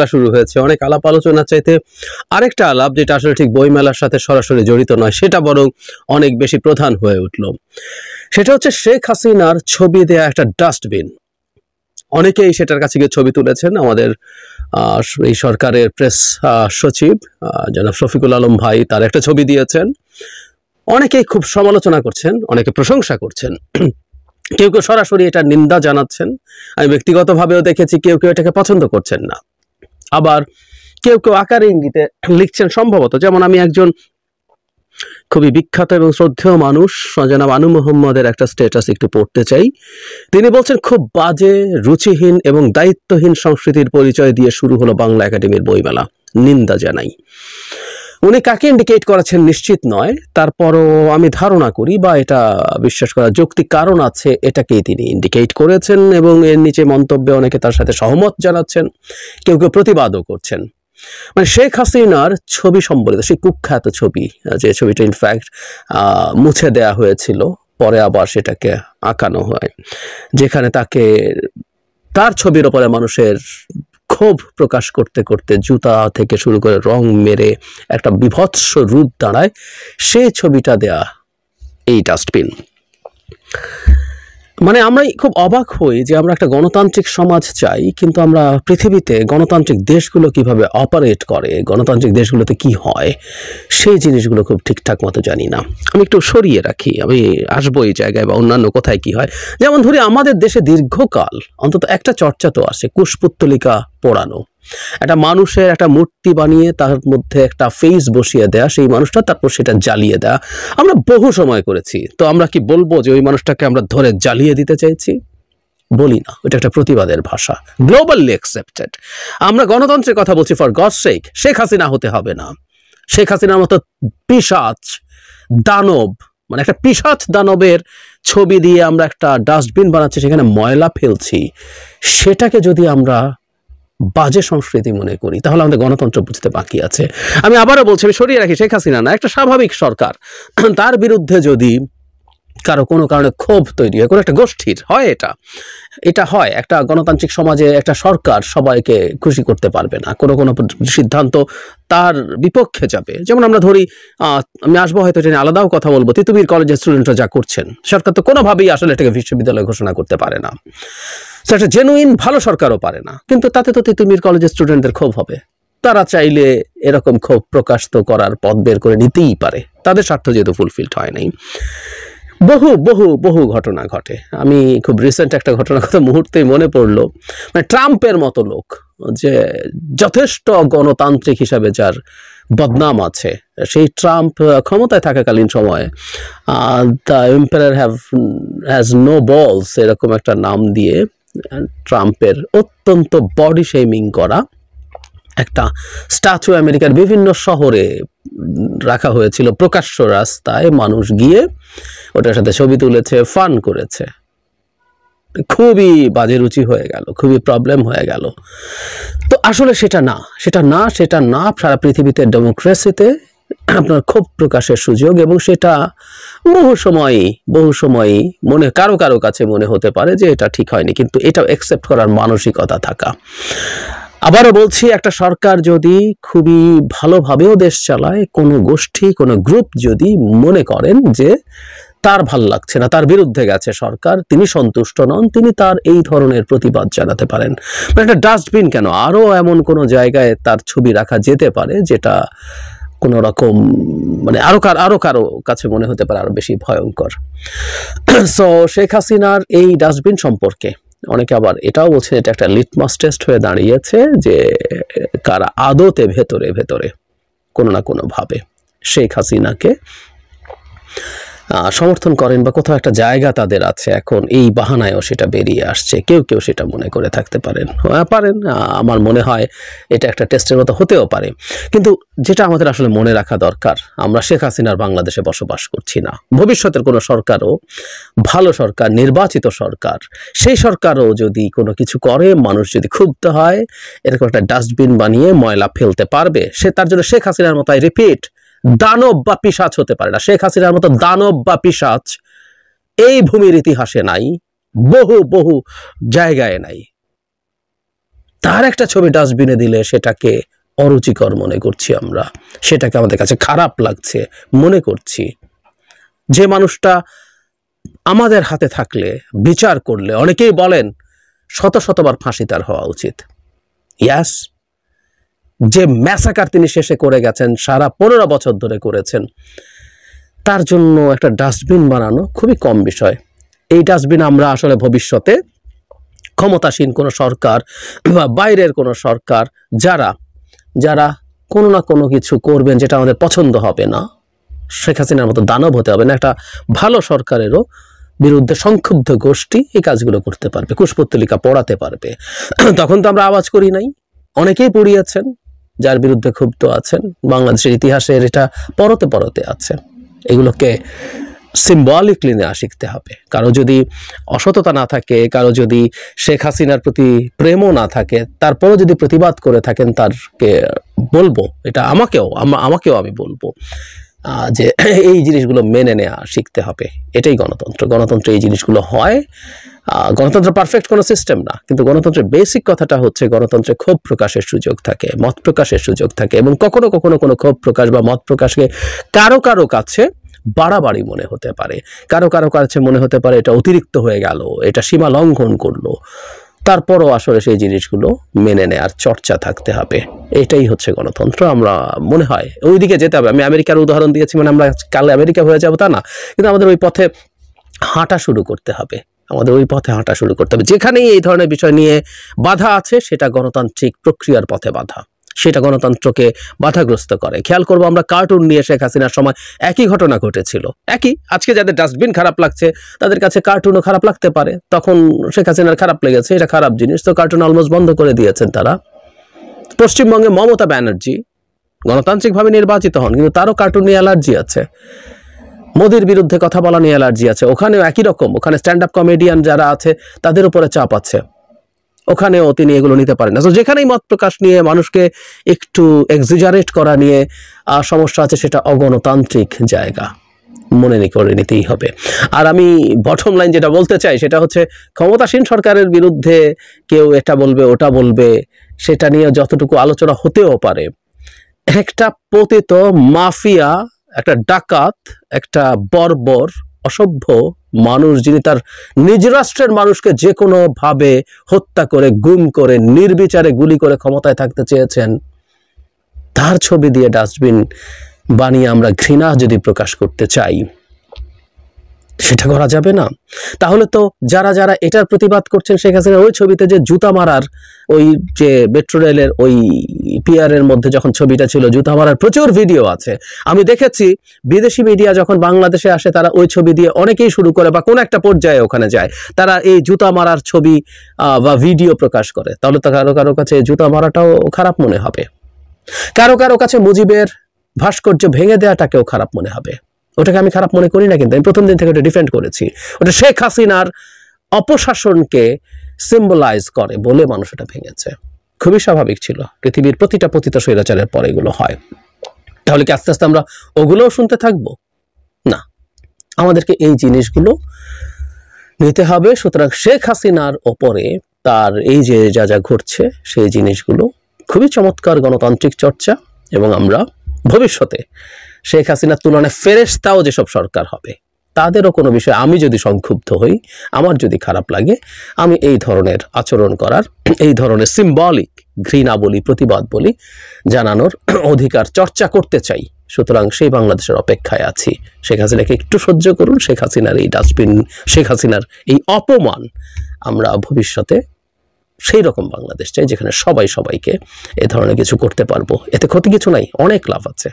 যাত্রা শুরু হয়েছে। অনেক আলাপ আলোচনার চাইতে আরেকটা আলাপ, যেটা আসলে ঠিক বইমেলার সাথে সরাসরি জড়িত নয়, সেটা বরং অনেক বেশি প্রধান হয়ে উঠল। সেটা হচ্ছে শেখ হাসিনার ছবি দেয়া একটা ডাস্টবিন। অনেকেই সেটার কাছে গিয়ে ছবি তুলেছেন। আমাদের এই সরকারের প্রেস সচিব জনাব শফিকুল আলম ভাই তার একটা ছবি দিয়েছেন। অনেকেই খুব সমালোচনা করছেন, অনেকে প্রশংসা করছেন, কেউ কেউ সরাসরি এটা নিন্দা জানাচ্ছেন। আমি ব্যক্তিগতভাবেও দেখেছি কেউ কেউ এটাকে পছন্দ করছেন না, আবার কেউ কেউ আকারে ইঙ্গিতে লিখছেন সম্ভবত। যেমন আমি একজন খুবই বিখ্যাত এবং শ্রদ্ধেয় মানুষ জনাব আনু মোহাম্মদের একটা স্ট্যাটাস একটু পড়তে চাই। তিনি বলছেন, খুব বাজে, রুচিহীন এবং দায়িত্বহীন সংস্কৃতির পরিচয় দিয়ে শুরু হলো বাংলা একাডেমির বইমেলা, নিন্দা জানাই। উনি কাকে ইন্ডিকেট করেছেন নিশ্চিত নয়, তারপরও আমি ধারণা করি বা এটা বিশ্বাস করার যৌক্তিক কারণ আছে, এটাকেই তিনি ইন্ডিকেট করেছেন। এবং এর নিচে মন্তব্যে অনেকে তার সাথে সহমত জানাচ্ছেন, কেউ কেউ প্রতিবাদও করছেন। মানে শেখ হাসিনার ছবি সম্বলিত সেই কুখ্যাত ছবি, যে ছবিটা ইনফ্যাক্ট মুছে দেয়া হয়েছিল, পরে আবার সেটাকে আঁকানো হয়, যেখানে তাকে তার ছবির ওপরে মানুষের ক্ষোভ প্রকাশ করতে করতে জুতা থেকে শুরু করে রং মেরে একটা বিভৎস রূপ দাঁড়ায়, সেই ছবিটা দেয়া এই ডাস্টবিন। মানে আমরা খুব অবাক হই যে আমরা একটা গণতান্ত্রিক সমাজ চাই, কিন্তু আমরা পৃথিবীতে গণতান্ত্রিক দেশগুলো কিভাবে অপারেট করে, গণতান্ত্রিক দেশগুলোতে কি হয়, সেই জিনিসগুলো খুব ঠিকঠাক মতো জানি না। আমি একটু সরিয়ে রাখি, আমি আসবো এই জায়গায় বা অন্যান্য কোথায় কি হয়। যেমন ধরি, আমাদের দেশে দীর্ঘকাল অন্তত একটা চর্চা তো আছে, কুশপুত্তলিকা পোড়ানো। একটা মানুষের একটা মূর্তি বানিয়ে তার মধ্যে একটা ফেস বসিয়ে দেয়া, সেই মানুষটা, তারপর সেটা জ্বালিয়ে দেয়া আমরা বহু সময় করেছি। তো আমরা কি বলবো যে ওই মানুষটাকে আমরা ধরে জ্বালিয়ে দিতে চাইছি? বলি না, ওটা একটা প্রতিবাদের ভাষা, গ্লোবালি অ্যাকসেপ্টেড। আমরা গণতন্ত্রের কথা বলছি, ফর গডস সেক। শেখ হাসিনা হতে হবে না। শেখ হাসিনার মতো পিশাচ দানব, মানে একটা পিশাচ দানবের ছবি দিয়ে আমরা একটা ডাস্টবিন বানাচ্ছি, সেখানে ময়লা ফেলছি, সেটাকে যদি আমরা বাজে সংস্কৃতি মনে করি, তাহলে আমাদের গণতন্ত্র বুঝতে বাকি আছে। আমি আবারও বলছি, আমি সরিয়ে রাখি, শেখ হাসিনা না, একটা স্বাভাবিক সরকার, তার বিরুদ্ধে যদি কারো কোনো কারণে ক্ষোভ তৈরি হয়, কোনো একটা গোষ্ঠীর হয়, এটা হয়। একটা গণতান্ত্রিক সমাজে একটা সরকার সবাইকে খুশি করতে পারবে না, কোনো কোনো সিদ্ধান্ত তার বিপক্ষে যাবে। যেমন আমরা ধরি, আমি আসবো হয়তো এটা নিয়ে আলাদাও কথা বলবো, তিতুমির কলেজের স্টুডেন্টরা যা করছেন, সরকার তো কোনোভাবেই আসলে এটাকে বিশ্ববিদ্যালয় ঘোষণা করতে পারে না। সেটা জেনুইন ভালো সরকারও পারে না, কিন্তু তাতে তো তিতুমির কলেজের স্টুডেন্টদের ক্ষোভ হবে। তারা চাইলে এরকম ক্ষোভ প্রকাশ তো করার পথ বের করে নিতেই পারে, তাদের স্বার্থ যেহেতু ফুলফিলড হয় নাই। বহু বহু বহু ঘটনা ঘটে। আমি খুব রিসেন্ট একটা ঘটনার কথা মুহূর্তেই মনে পড়লো। মানে ট্রাম্পের মতো লোক, যে যথেষ্ট গণতান্ত্রিক হিসাবে যার বদনাম আছে, সেই ট্রাম্প ক্ষমতায় থাকাকালীন সময়ে দ্য এম্পায়ার হ্যাজ নো বলস এরকম একটা নাম দিয়ে ট্রাম্পের অত্যন্ত বডি শেমিং করা একটা স্ট্যাচু আমেরিকার বিভিন্ন শহরে রাখা হয়েছিল, প্রকাশ্য রাস্তায় মানুষ গিয়ে ওটার সাথে ছবি তুলেছে, ফান করেছে। খুবই বাজে রুচি হয়ে গেল, খুবই প্রবলেম হয়ে গেল। তো আসলে সেটা না সারা পৃথিবীতে ডেমোক্রেসিতে আপনার ক্ষোভ প্রকাশের সুযোগ, এবং সেটা বহু সময়ই মনে কারো কাছে মনে হতে পারে যে এটা ঠিক হয়নি, কিন্তু এটাও অ্যাকসেপ্ট করার মানসিকতা থাকা। আবারও বলছি, একটা সরকার যদি খুবই ভালোভাবেও দেশ চালায়, কোনো গোষ্ঠী, কোনো গ্রুপ যদি মনে করেন যে তার ভাল লাগছে না, তার বিরুদ্ধে গেছে সরকার, তিনি সন্তুষ্ট নন, তিনি তার এই ধরনের প্রতিবাদ জানাতে পারেন। মানে একটা ডাস্টবিন কেন, আরো এমন কোনো জায়গায় তার ছবি রাখা যেতে পারে যেটা কোনো রকম মানে আরো কারো কাছে মনে হতে পারে আরো বেশি ভয়ঙ্কর। সো শেখ হাসিনার এই ডাস্টবিন সম্পর্কে অনেকে আবার এটাও বলছে এটা একটা লিটমাস টেস্ট হয়ে দাঁড়িয়েছে, যে কারা আদতে ভেতরে কোনো না কোনো ভাবে শেখ হাসিনাকে সমর্থন করেন বা কোথাও একটা জায়গা তাদের আছে। এখন এই বাহানায়ও সেটা বেরিয়ে আসছে, কেউ সেটা মনে করে থাকতে পারেন। আমার মনে হয় এটা একটা টেস্টের মতো হতেও পারে। কিন্তু যেটা আমাদের আসলে মনে রাখা দরকার, আমরা শেখ হাসিনার বাংলাদেশে বসবাস করছি না। ভবিষ্যতের কোনো সরকারও, ভালো সরকার, নির্বাচিত সরকার, সেই সরকারও যদি কোনো কিছু করে, মানুষ যদি ক্ষুব্ধ হয়, এরকম একটা ডাস্টবিন বানিয়ে ময়লা ফেলতে পারবে। সে তার জন্য শেখ হাসিনার মতো, রিপিট, দানব বা পিশাচ হতে পারে না। শেখ হাসিনার মতো দানব বা পিশাচ এই ভূমির ইতিহাসে নাই, বহু জায়গায় নাই। তার একটা ছবি ডাস্টবিনে দিলে সেটাকে অরুচিকর মনে করছি আমরা, সেটাকে আমাদের কাছে খারাপ লাগছে মনে করছি। যে মানুষটা আমাদের হাতে থাকলে, বিচার করলে অনেকেই বলেন শত শতবার ফাঁসি তার হওয়া উচিত। ইয়াস, যে ম্যাসাকার তিনি শেষে করে গেছেন, সারা 15 বছর ধরে করেছেন, তার জন্য একটা ডাস্টবিন বানানো খুবই কম বিষয়। এই ডাস্টবিন আমরা আসলে ভবিষ্যতে ক্ষমতাসীন কোনো সরকার বা বাইরের কোনো সরকার যারা যারা কোনো না কোনো কিছু করবেন যেটা আমাদের পছন্দ হবে না, শেখ হাসিনার মতো দানব হতে হবে না, একটা ভালো সরকারেরও বিরুদ্ধে সংক্ষুব্ধ গোষ্ঠী এই কাজগুলো করতে পারবে, কুশপুত্তলিকা পড়াতে পারবে। তখন তো আমরা আওয়াজ করি নাই, অনেকেই পড়িয়েছেন যার বিরুদ্ধে ক্ষুব্ধ আছেন। বাংলাদেশের ইতিহাসের এটা পরতে পরতে আছে, এগুলোকে সিম্বলিকলি নেওয়া শিখতে হবে। কারো যদি অসততা না থাকে, কারো যদি শেখ হাসিনার প্রতি প্রেমও না থাকে, তারপরও যদি প্রতিবাদ করে থাকেন, তারকে বলবো, এটা আমাকেও আমি বলবো যে এই জিনিসগুলো মেনে নেওয়া শিখতে হবে। এটাই গণতন্ত্র। গণতন্ত্রে এই জিনিসগুলো হয়। গণতন্ত্র পারফেক্ট কোনো সিস্টেম না, কিন্তু গণতন্ত্রের বেসিক কথাটা হচ্ছে গণতন্ত্রে ক্ষোভ প্রকাশের সুযোগ থাকে, মত প্রকাশের সুযোগ থাকে, এবং কখনো কখনো কোনো ক্ষোভ প্রকাশ বা মত প্রকাশকে কারো কারো কাছে বাড়াবাড়ি মনে হতে পারে, কারো কারো কাছে মনে হতে পারে এটা অতিরিক্ত হয়ে গেল, এটা সীমা লঙ্ঘন করলো। তারপরও আসলে সেই জিনিসগুলো মেনে নেয়ার চর্চা থাকতে হবে। এটাই হচ্ছে গণতন্ত্র। আমরা মনে হয় ওইদিকে যেতে হবে। আমি আমেরিকার উদাহরণ দিয়েছি মানে আমরা কাল আমেরিকা হয়ে যাবো তা না, কিন্তু আমাদের ওই পথে হাঁটা শুরু করতে হবে। আমাদের ওই পথে হাঁটা শুরু করতে হবে। যেখানেই এই ধরনের বিষয় নিয়ে বাধা আছে, সেটা গণতান্ত্রিক প্রক্রিয়ার পথে বাধা, সেটা গণতন্ত্রকে বাধাগ্রস্ত করে। খেয়াল করবো আমরা কার্টুন নিয়ে শেখ হাসিনার সময় একই ঘটনা ঘটেছিল, একই। আজকে যাদের ডাস্টবিন খারাপ লাগছে তাদের কাছে কার্টুনও খারাপ লাগতে পারে, তখন শেখ হাসিনার খারাপ লেগেছে, এটা খারাপ জিনিস, তো কার্টুন অলমোস্ট বন্ধ করে দিয়েছেন তারা। পশ্চিমবঙ্গে মমতা ব্যানার্জি গণতান্ত্রিকভাবে নির্বাচিত হন, কিন্তু তারও কার্টুন নিয়ে অ্যালার্জি আছে, মোদির বিরুদ্ধে কথা বলা নিয়ে অ্যালার্জি আছে। ওখানেও একই রকম, ওখানে স্ট্যান্ড আপ কমেডিয়ান যারা আছে তাদের উপরে চাপ আছে, ওখানেও তিনি এগুলো নিতে পারেন না। তো যেখানেই মত প্রকাশ নিয়ে মানুষকে একটু এক্সিজারেট করা নিয়ে সমস্যা আছে, সেটা অগণতান্ত্রিক জায়গা, মনে করে নিতেই হবে। আর আমি বটম লাইন যেটা বলতে চাই সেটা হচ্ছে, ক্ষমতাসীন সরকারের বিরুদ্ধে কেউ এটা বলবে ওটা বলবে, সেটা নিয়ে যতটুকু আলোচনা হতেও পারে, একটা পতিত মাফিয়া, একটা ডাকাত, একটা বর্বর অসভ্য মানুষ, যিনি তার নিজ রাষ্ট্রের মানুষকে যে কোনো ভাবে হত্যা করে, গুম করে, নির্বিচারে গুলি করে ক্ষমতায় থাকতে চেয়েছেন, তার ছবি দিয়ে ডাস্টবিন বানিয়ে আমরা ঘৃণা যদি প্রকাশ করতে চাই, সেটা করা যাবে না। তাহলে তো যারা যারা এটার প্রতিবাদ করছেন, শেখ হাসিনা ওই ছবিতে যে জুতা মারার, ওই যে মেট্রো রেলের ওই পিয়ারের মধ্যে যখন ছবিটা ছিল, জুতা মারার প্রচুর ভিডিও আছে। আমি দেখেছি বিদেশি মিডিয়া যখন বাংলাদেশে আসে, তারা ওই ছবি দিয়ে অনেকেই শুরু করে বা কোনো একটা পর্যায়ে ওখানে যায়, তারা এই জুতা মারার ছবি বা ভিডিও প্রকাশ করে। তাহলে তো কারো কারো কাছে জুতা মারাটাও খারাপ মনে হবে, কারো কারো কাছে মুজিবের ভাস্কর্য ভেঙে দেওয়াটাকেও খারাপ মনে হবে। ওটাকে আমি খারাপ মনে করি না, কিন্তু আমি প্রথম দিন থেকে ওটা ডিফেন্ড করেছি। ওটা শেখ হাসিনার অপশাসনকে সিম্বলাইজ করে বলে মানুষ এটা ভেঙেছে। খুবই স্বাভাবিক ছিল, পৃথিবীর প্রতিটা পতিত স্বৈরাচারের পরে এগুলো হয়। তাহলে কি আস্তে আস্তে আমরা ওগুলোও শুনতে থাকবো? না, আমাদেরকে এই জিনিসগুলো নিতে হবে। সুতরাং শেখ হাসিনার ওপরে তার এই যে যা যা ঘটছে, সেই জিনিসগুলো খুবই চমৎকার গণতান্ত্রিক চর্চা, এবং আমরা ভবিষ্যতে শেখ হাসিনার তুলনায় ফেরেশতাও যেসব সরকার হবে, তাদেরও কোনো বিষয়ে আমি যদি সংক্ষুব্ধ হই, আমার যদি খারাপ লাগে, আমি এই ধরনের আচরণ করার, এই ধরনের সিম্বলিক ঘৃণা বলি, প্রতিবাদ বলি, জানানোর অধিকার চর্চা করতে চাই। সুতরাং সেই বাংলাদেশের অপেক্ষায় আছি। শেখ হাসিনাকে একটু সহ্য করুন। শেখ হাসিনার এই ডাস্টবিন, শেখ হাসিনার এই অপমান, আমরা ভবিষ্যতে সেই রকম বাংলাদেশ চাই যেখানে সবাই সবাইকে এ ধরনের কিছু করতে পারবো। এতে ক্ষতি কিছু নাই, অনেক লাভ আছে।